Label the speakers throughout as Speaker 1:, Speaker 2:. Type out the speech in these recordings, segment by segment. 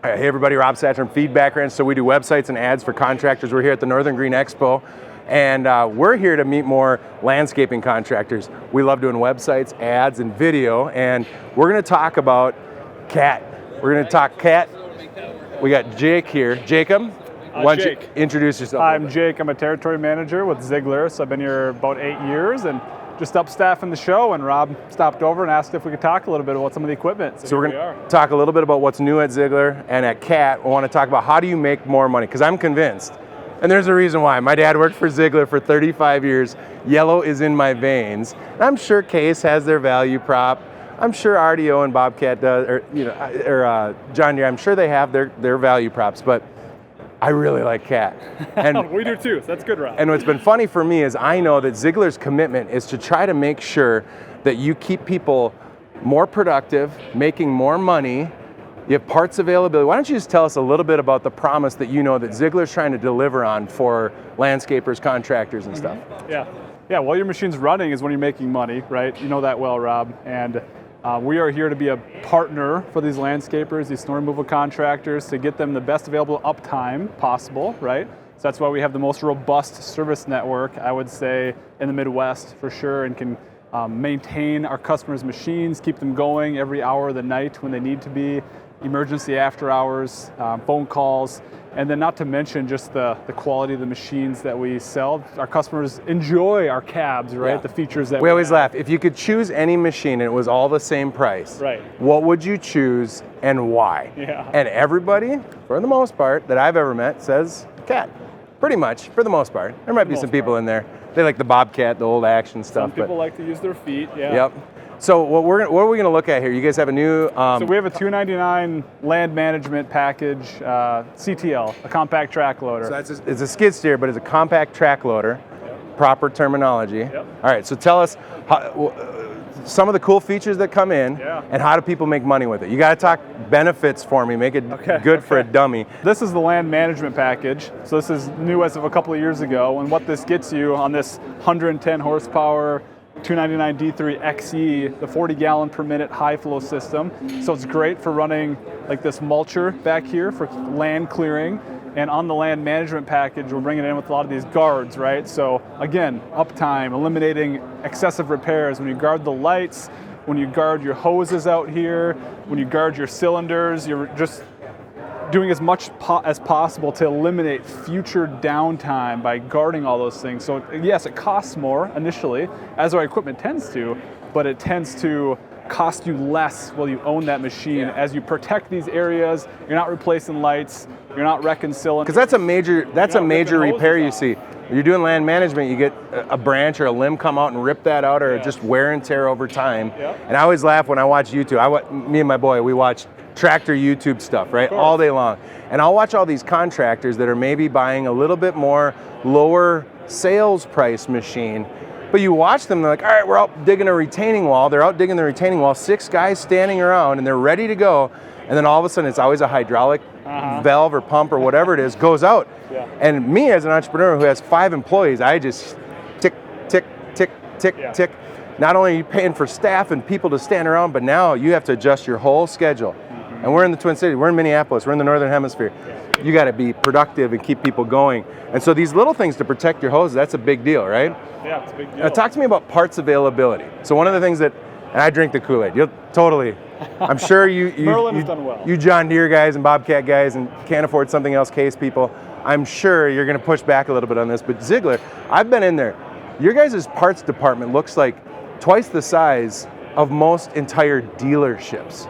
Speaker 1: All right, hey everybody, Rob Satcher from Feedback Ranch. So we do websites and ads for contractors. We're here at the Northern Green Expo, and we're here to meet more landscaping contractors. We love doing websites, ads, and video, and we're going to talk about CAT. We're going to talk CAT. We got Jake here. Jacob, why don't you introduce yourself?
Speaker 2: I'm Jake. I'm a territory manager with Ziegler, so I've been here about 8 years and just up staffing the show, and Rob stopped over and asked if we could talk a little bit about some of the equipment.
Speaker 1: So we're going to talk a little bit about what's new at Ziegler, and at CAT, we want to talk about how do you make more money, because I'm convinced, and there's a reason why. My dad worked for Ziegler for 35 years. Yellow is in my veins. I'm sure Case has their value prop. I'm sure RDO and Bobcat does, or John Deere, I'm sure they have their value props, but I really like CAT.
Speaker 2: And we do too, so that's good, Rob.
Speaker 1: And what's been funny for me is I know that Ziegler's commitment is to try to make sure that you keep people more productive, making more money, you have parts availability. Why don't you just tell us a little bit about the promise that you know that Ziegler's trying to deliver on for landscapers, contractors, and stuff?
Speaker 2: Yeah, while your machine's running is when you're making money, right? You know that well, Rob. And we are here to be a partner for these landscapers, these snow removal contractors, to get them the best available uptime possible, right? So that's why we have the most robust service network, I would say, in the Midwest for sure, and can maintain our customers' machines, keep them going every hour of the night when they need to be, emergency after hours, phone calls, and then not to mention just the quality of the machines that we sell. Our customers enjoy our cabs, right? Yeah. The features that
Speaker 1: we always laugh. If you could choose any machine and it was all the same price,
Speaker 2: right, what
Speaker 1: would you choose and why?
Speaker 2: Yeah.
Speaker 1: And everybody, for the most part, that I've ever met says CAT. Pretty much, for the most part. There might be some people in there. They like the Bobcat, the old action stuff.
Speaker 2: Some people like to use their feet, yeah.
Speaker 1: Yep. So what are we going to look at here? You guys have a new...
Speaker 2: So we have a $299 land management package, CTL, a compact track loader.
Speaker 1: So it's a skid steer, but it's a compact track loader, proper terminology.
Speaker 2: Yep.
Speaker 1: All right, so tell us some of the cool features that come in, and how do people make money with it? You got to talk benefits for me, make it good for a dummy.
Speaker 2: This is the land management package. So this is new as of a couple of years ago, and what this gets you on this 110 horsepower 299 D3 XE, the 40 gallon per minute high flow system. So it's great for running like this mulcher back here for land clearing. And on the land management package, we're bringing it in with a lot of these guards, right? So again, uptime, eliminating excessive repairs. When you guard the lights, when you guard your hoses out here, when you guard your cylinders, you're just doing as much as possible to eliminate future downtime by guarding all those things. So yes, it costs more initially, as our equipment tends to, but it tends to cost you less while you own that machine as you protect these areas. You're not replacing lights, you're not wrecking cylinders.
Speaker 1: Because that's a major repair you see. You're doing land management, you get a branch or a limb come out and rip that out, or just wear and tear over time. And I always laugh when I watch YouTube. Me and my boy, we watch tractor YouTube stuff, right? All day long. And I'll watch all these contractors that are maybe buying a little bit more lower sales price machine, but you watch them, they're like, all right, we're out digging a retaining wall. They're out digging the retaining wall, 6 guys standing around, and they're ready to go. And then all of a sudden, it's always a hydraulic valve or pump or whatever it is, goes out. And me as an entrepreneur who has 5 employees, I just tick, tick, tick, tick, tick. Not only are you paying for staff and people to stand around, but now you have to adjust your whole schedule. And we're in the Twin Cities, we're in Minneapolis, we're in the Northern Hemisphere. You got to be productive and keep people going. And so these little things to protect your hoses, that's a big deal, right?
Speaker 2: Yeah, it's a big deal.
Speaker 1: Now talk to me about parts availability. So one of the things that, and I drink the Kool-Aid, you'll totally, I'm sure you John Deere guys and Bobcat guys and can't afford something else, Case people, I'm sure you're going to push back a little bit on this, but Ziegler, I've been in there. Your guys' parts department looks like twice the size of most entire dealerships.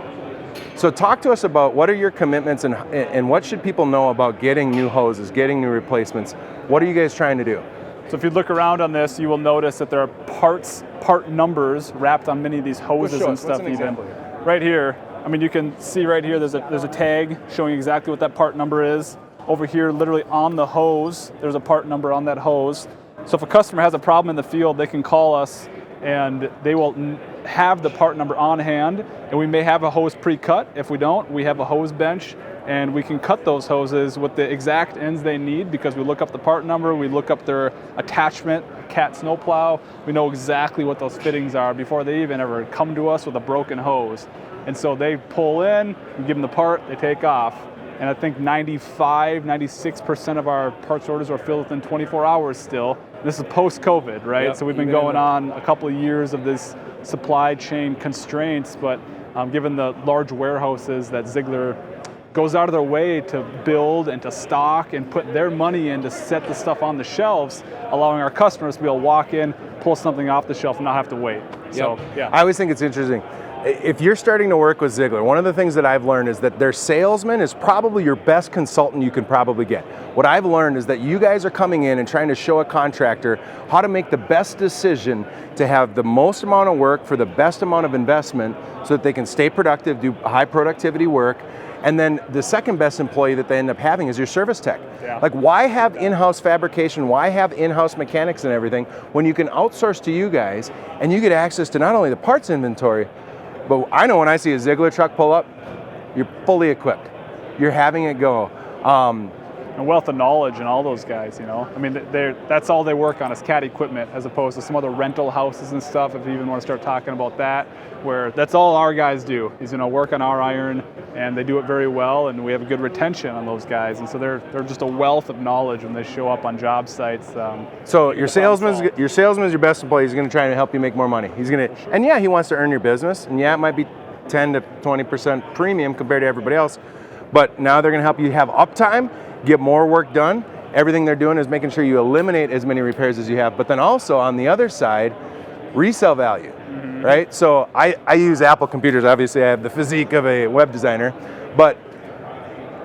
Speaker 1: So talk to us about what are your commitments and what should people know about getting new hoses, getting new replacements? What are you guys trying to do?
Speaker 2: So if you look around on this, you will notice that there are part numbers wrapped on many of these hoses and stuff.
Speaker 1: What's an example here?
Speaker 2: Right here, I mean, you can see right here, there's a tag showing exactly what that part number is. Over here, literally on the hose, there's a part number on that hose. So if a customer has a problem in the field, they can call us and they will have the part number on hand, and we may have a hose pre-cut. If we don't, we have a hose bench, and we can cut those hoses with the exact ends they need because we look up the part number, we look up their attachment, CAT snowplow, we know exactly what those fittings are before they even ever come to us with a broken hose. And so they pull in, we give them the part, they take off. And I think 96% of our parts orders are filled within 24 hours still. This is post-COVID, right?
Speaker 1: Yep.
Speaker 2: So we've been going on a couple of years of this supply chain constraints, but given the large warehouses that Ziegler goes out of their way to build and to stock and put their money in to set the stuff on the shelves, allowing our customers to be able to walk in, pull something off the shelf and not have to wait.
Speaker 1: Yep.
Speaker 2: So, yeah.
Speaker 1: I always think it's interesting. If you're starting to work with Ziegler, one of the things that I've learned is that their salesman is probably your best consultant you can probably get. What I've learned is that you guys are coming in and trying to show a contractor how to make the best decision to have the most amount of work for the best amount of investment so that they can stay productive, do high productivity work. And then the second best employee that they end up having is your service tech.
Speaker 2: Yeah.
Speaker 1: Like, why have in-house fabrication? Why have in-house mechanics and everything when you can outsource to you guys and you get access to not only the parts inventory, but I know when I see a Ziegler truck pull up, you're fully equipped. You're having it go.
Speaker 2: And wealth of knowledge and all those guys, you know. I mean, that's all they work on is CAT equipment, as opposed to some other rental houses and stuff, if you even want to start talking about that, where that's all our guys do, is, you know, work on our iron, and they do it very well, and we have a good retention on those guys, and so they're just a wealth of knowledge when they show up on job sites.
Speaker 1: So your salesman's your best employee. He's going to try to help you make more money. He's going to, and yeah, he wants to earn your business, and yeah, it might be 10 to 20% premium compared to everybody else, but now they're going to help you have uptime, get more work done. Everything they're doing is making sure you eliminate as many repairs as you have, but then also on the other side, resale value, right? So I use Apple computers. Obviously I have the physique of a web designer, but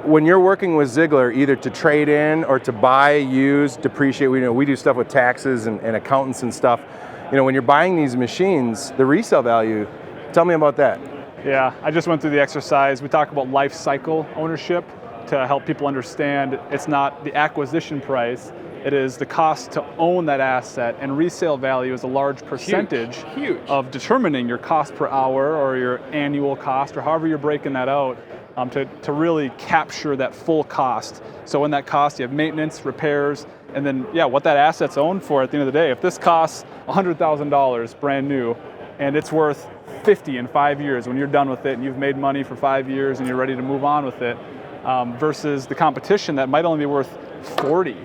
Speaker 1: when you're working with Ziegler, either to trade in or to buy, use, depreciate, we do stuff with taxes and accountants and stuff. You know, when you're buying these machines, the resale value, tell me about that.
Speaker 2: Yeah, I just went through the exercise. We talk about life cycle ownership to help people understand it's not the acquisition price, it is the cost to own that asset, and resale value is a large percentage
Speaker 1: Huge.
Speaker 2: of determining your cost per hour or your annual cost, or however you're breaking that out, to really capture that full cost. So in that cost you have maintenance, repairs, and then what that asset's owned for at the end of the day. If this costs $100,000 brand new and it's worth 50 in 5 years when you're done with it and you've made money for 5 years and you're ready to move on with it, versus the competition that might only be worth 40.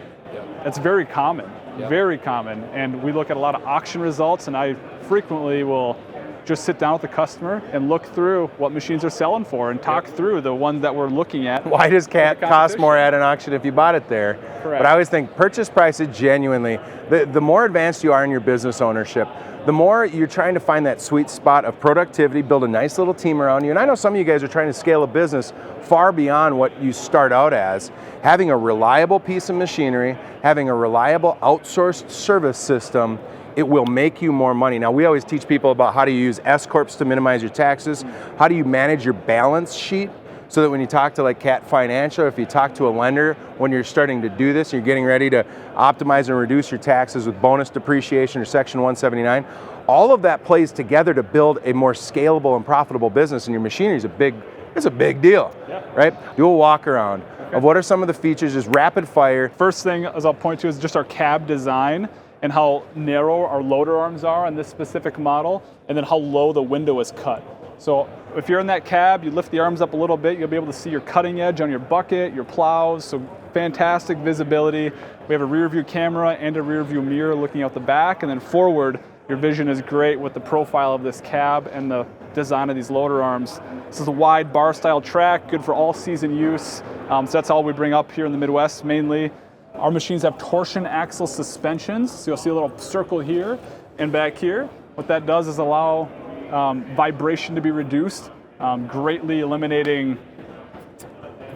Speaker 2: That's very common, very common. And we look at a lot of auction results, and I frequently will just sit down with the customer and look through what machines are selling for and talk through the ones that we're looking at.
Speaker 1: Why does CAT cost more at an auction if you bought it there?
Speaker 2: Correct.
Speaker 1: But I always think purchase price is genuinely, the more advanced you are in your business ownership, the more you're trying to find that sweet spot of productivity, build a nice little team around you. And I know some of you guys are trying to scale a business far beyond what you start out as. Having a reliable piece of machinery, having a reliable outsourced service system, it will make you more money. Now, we always teach people about how to use S-Corps to minimize your taxes. How do you manage your balance sheet so that when you talk to like CAT Financial, if you talk to a lender, when you're starting to do this, you're getting ready to optimize and reduce your taxes with bonus depreciation or Section 179, all of that plays together to build a more scalable and profitable business, and your machinery is it's a big deal, right? Do a walk around of what are some of the features, just rapid fire.
Speaker 2: First thing, as I'll point to, is just our cab design and how narrow our loader arms are on this specific model, and then how low the window is cut. So if you're in that cab, you lift the arms up a little bit, you'll be able to see your cutting edge on your bucket, your plows, so fantastic visibility. We have a rear view camera and a rear view mirror looking out the back, and then forward, your vision is great with the profile of this cab and the design of these loader arms. This is a wide bar style track, good for all season use. So that's all we bring up here in the Midwest mainly. Our machines have torsion axle suspensions, so you'll see a little circle here and back here. What that does is allow vibration to be reduced, greatly eliminating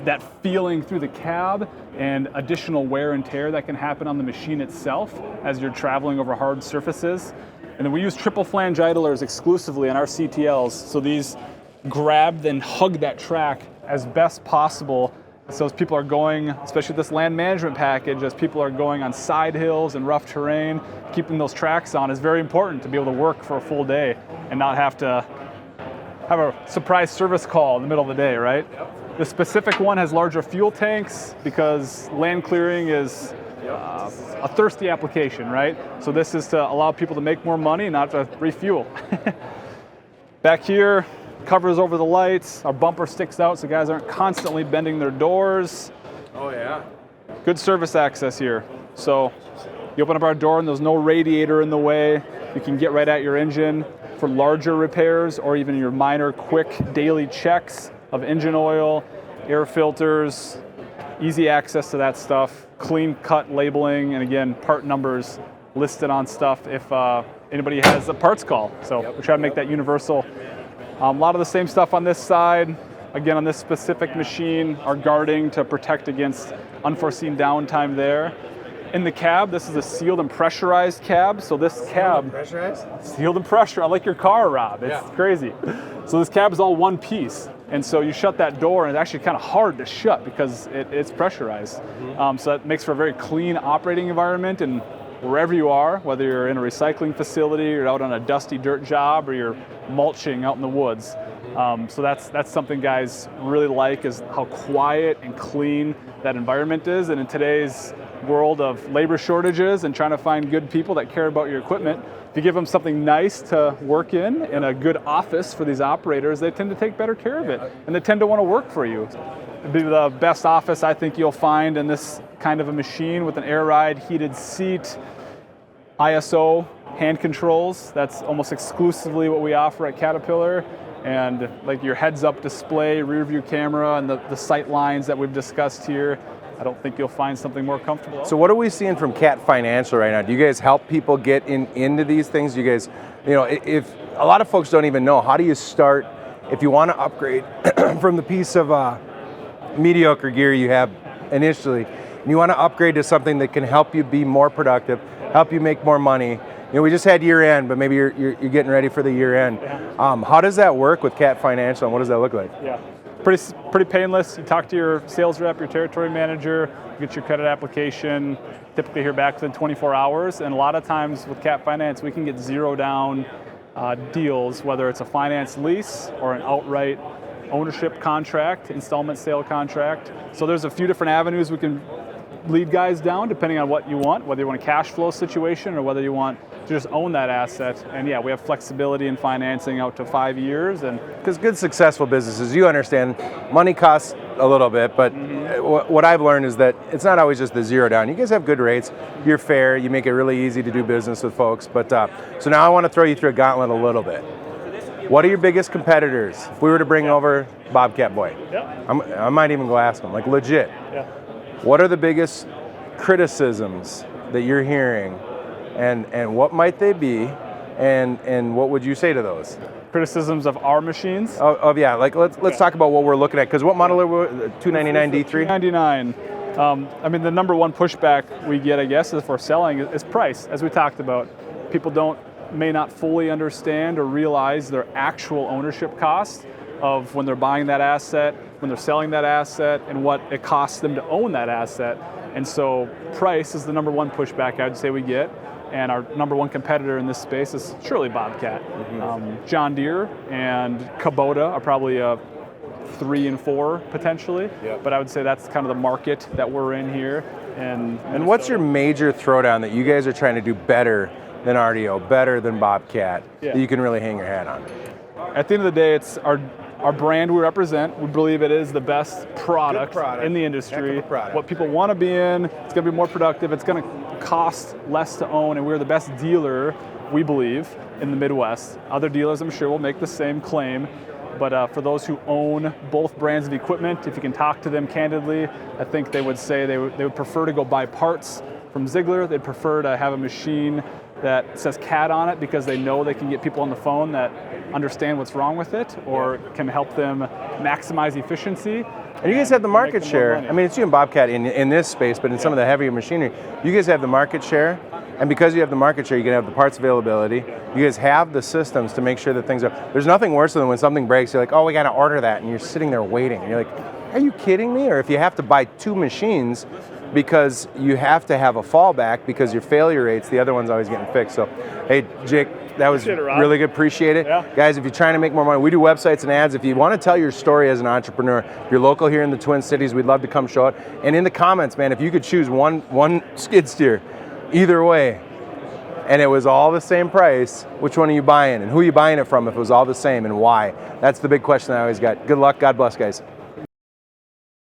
Speaker 2: that feeling through the cab and additional wear and tear that can happen on the machine itself as you're traveling over hard surfaces. And then we use triple flange idlers exclusively on our CTLs, so these grab and hug that track as best possible. So as people are going, especially this land management package, as people are going on side hills and rough terrain, keeping those tracks on is very important to be able to work for a full day and not have to have a surprise service call in the middle of the day, right? The specific one has larger fuel tanks because Landclearing is a thirsty application, right? So this is to allow people to make more money, not to refuel. Back here, covers over the lights. Our bumper sticks out so guys aren't constantly bending their doors.
Speaker 1: Oh yeah.
Speaker 2: Good service access here. So you open up our door and there's no radiator in the way. You can get right at your engine for larger repairs or even your minor quick daily checks of engine oil, air filters, easy access to that stuff, clean cut labeling, and again, part numbers listed on stuff if anybody has a parts call. So we try to make that universal. A lot of the same stuff on this side. Again, on this specific machine, our guarding to protect against unforeseen downtime there. In the cab, this is a sealed and pressurized cab. So this cab, sealed and pressurized, like your car, Rob. It's crazy. So this cab is all one piece. And so you shut that door, and it's actually kind of hard to shut because it's pressurized. So that makes for a very clean operating environment. And wherever you are, whether you're in a recycling facility, or out on a dusty dirt job, or you're mulching out in the woods. So that's something guys really like, is how quiet and clean that environment is. And in today's world of labor shortages and trying to find good people that care about your equipment, if you give them something nice to work in a good office for these operators, they tend to take better care of it, and they tend to want to work for you. It'd be the best office I think you'll find in this kind of a machine, with an air ride, heated seat, ISO, hand controls. That's almost exclusively what we offer at Caterpillar. And like your heads-up display, rear view camera, and the sight lines that we've discussed here, I don't think you'll find something more comfortable.
Speaker 1: So what are we seeing from Cat Financial right now? Do you guys help people get into these things? You guys, if a lot of folks don't even know, how do you start if you want to upgrade from the piece of mediocre gear you have initially, and you want to upgrade to something that can help you be more productive, help you make more money? We just had year end, but maybe you're getting ready for the year end. How does that work with Cat Financial, and what does that look like?
Speaker 2: Yeah, pretty painless. You talk to your sales rep, your territory manager, you get your credit application, typically hear back within 24 hours. And a lot of times with Cat Finance, we can get zero down deals, whether it's a finance lease or an outright ownership contract, installment sale contract. So there's a few different avenues we can lead guys down depending on what you want, whether you want a cash flow situation or whether you want to just own that asset. And yeah, we have flexibility in financing out to 5 years. And
Speaker 1: because good successful businesses, you understand, money costs a little bit, but what I've learned is that it's not always just the zero down. You guys have good rates, you're fair, you make it really easy to do business with folks. But so now I want to throw you through a gauntlet a little bit. What are your biggest competitors? If we were to bring over Bobcat Boy, I might even go ask them, like legit. What are the biggest criticisms that you're hearing, and what might they be, and what would you say to those?
Speaker 2: Criticisms of our machines?
Speaker 1: Yeah, like let's talk about what we're looking at, because what model are we? 299 D3?
Speaker 2: 299. I mean, the number one pushback we get, I guess, is for selling is price, as we talked about. People may not fully understand or realize their actual ownership cost of when they're buying that asset, when they're selling that asset, and what it costs them to own that asset. And so price is the number one pushback I'd say we get. And our number one competitor in this space is surely Bobcat. John Deere and Kubota are probably 3 and 4 potentially. But I would say that's kind of the market that we're in here. And
Speaker 1: what's your major throwdown that you guys are trying to do better than RDO, better than Bobcat, that you can really hang your hat on?
Speaker 2: At the end of the day, it's our brand we represent. We believe it is the best product in the industry. What people want to be in, it's going to be more productive, it's going to cost less to own, and we're the best dealer, we believe, in the Midwest. Other dealers, I'm sure, will make the same claim. But for those who own both brands of equipment, if you can talk to them candidly, I think they would say they would prefer to go buy parts from Ziegler. They'd prefer to have a machine that says CAT on it because they know they can get people on the phone that understand what's wrong with it or can help them maximize efficiency.
Speaker 1: And you guys have the market share. I mean, it's you and Bobcat in this space, but in some of the heavier machinery, you guys have the market share. And because you have the market share, you can have the parts availability. You guys have the systems to make sure that things are. There's nothing worse than when something breaks, you're like, oh, we got to order that. And you're sitting there waiting. And you're like, are you kidding me? Or if you have to buy 2 machines because you have to have a fallback because your failure rates, the other one's always getting fixed. So, hey, Jake, that was really good. Appreciate it. Guys, if you're trying to make more money, we do websites and ads. If you want to tell your story as an entrepreneur, if you're local here in the Twin Cities, we'd love to come show it. And in the comments, man, if you could choose one skid steer, either way, and it was all the same price, which one are you buying and who are you buying it from if it was all the same and why? That's the big question I always got. Good luck. God bless, guys.